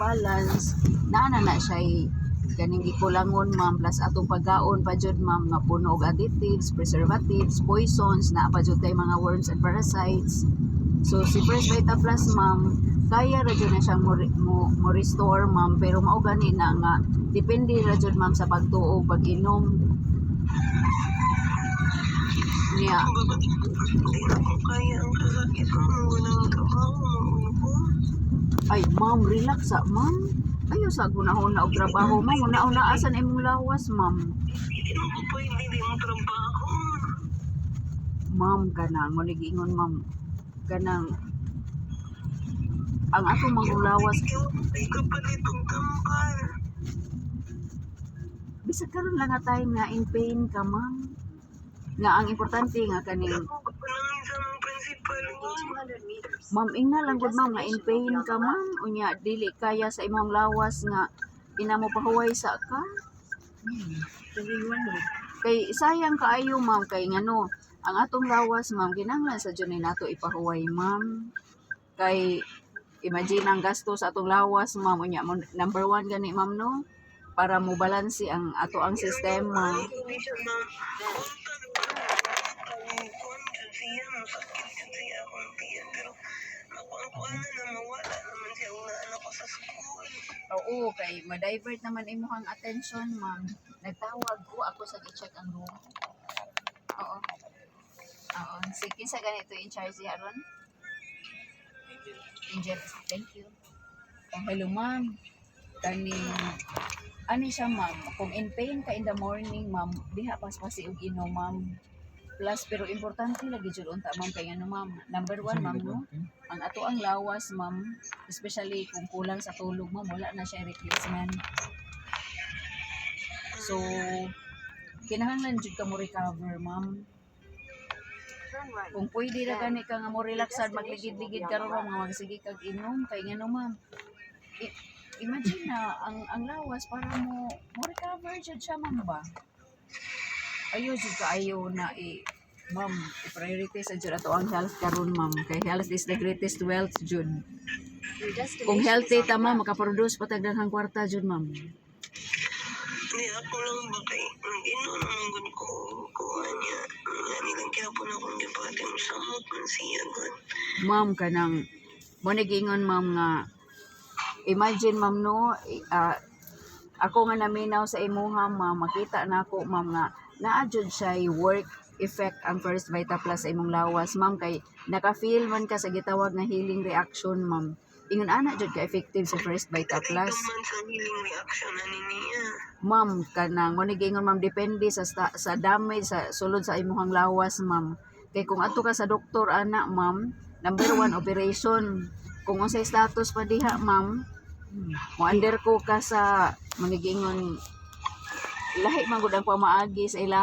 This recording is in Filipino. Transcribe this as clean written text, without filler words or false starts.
balance na siya kaning gikulangon ma'am, plus atong pagkaon pa jud ma'am nga puno og additives, preservatives, poisons, na pa jud kay mga worms and parasites. So si First Vita Plus ma'am, kaya ra jud na siyang mo restore ma'am, pero mao gani na nga depende ra jud ma'am sa pagtuo pag-inom niya. Kaya ang kasakit ko ng trabaho mo. Ay ma'am, relax sa ma'am. Ayo sa gunahon na og trabaho ma'am, una asan imong lawas ma'am. Hindi mo pwede di mo trabaho. Ma'am kanang mo giingon ma'am, kanang ang ato mangulawas Ay kapalit og tampal. bisag karon lang nga time nga in pain ka ma'am. Nga ang importante nga kaning Ako kapanangin sa mga principal mo. ma'am ingna lang gud ma'am nga in pain ka ma'am, unya dili kaya sa imong lawas nga ina mo pahuway sa ka. Kay sayang kaayo ma'am, kay ngano ang atong lawas ma'am kinahanglan sa jud nato ipahuway ma'am. Kay imagine ang gasto sa atong lawas ma'am, unya number 1 gani ma'am no, para mo balanse ang ato ang sistema. Hindi siya na siya masakit siya akong tiyan pero nakuan na mawala naman siya una anak ko sa school. Oo, kay ma-divert naman imuhang attention ma'am. Nagtawag ko ako sa i-check ang room. Oo. Oo, sige sa ganito in charge siya ron. Angel, thank you. Oh, hello ma'am. Kani ano siya ma'am, kung in pain ka in the morning ma'am, diha paspasi og inom ma'am. Plus pero importante lagi jud unta ma'am kay ano ma'am. Number 1 ma'am no, ang ato ang lawas ma'am, especially kung kulang sa tulog ma'am, wala na siya replacement. So kinahanglan jud ka mo recover ma'am. Kung pwede ra gani ka nga mo relaxad, magligid-ligid ka ron nga magsige kag inom kay ngano ma'am. Imagine na ang lawas para mo recover jud siya ma'am ba. Ayo jud kaayo na ma'am, priority sa jud ato ang health karon ma'am, kay health is the greatest wealth jud. Kung healthy ta ma'am, makaproduce pa tag daghang kwarta jud ma'am. Hindi ako lang ba kay ino naman gud ko niya. Nga nilang kihapon akong gipati mo samot man siya gud. Ma'am kanang mo nagingon ma'am nga imagine ma'am no, ako nga naminaw sa imuha ma'am, makita nako ma'am nga naa jud siya work effect ang First Vita Plus sa imong lawas ma'am, kay naka-feel man ka sa gitawag nga healing reaction ma'am. Ingon ana jud ka effective sa First Vita Plus. Man sa healing reaction ani niya. Ma'am kanang mo giingon ma'am, depende sa damage sa sulod sa imong lawas ma'am. Kay kung adto ka sa doktor ana ma'am, number 1 operation. Kung unsay status pa diha ma'am, mo under ko ka sa mo giingon lahi man gud ang pamaagi sa ila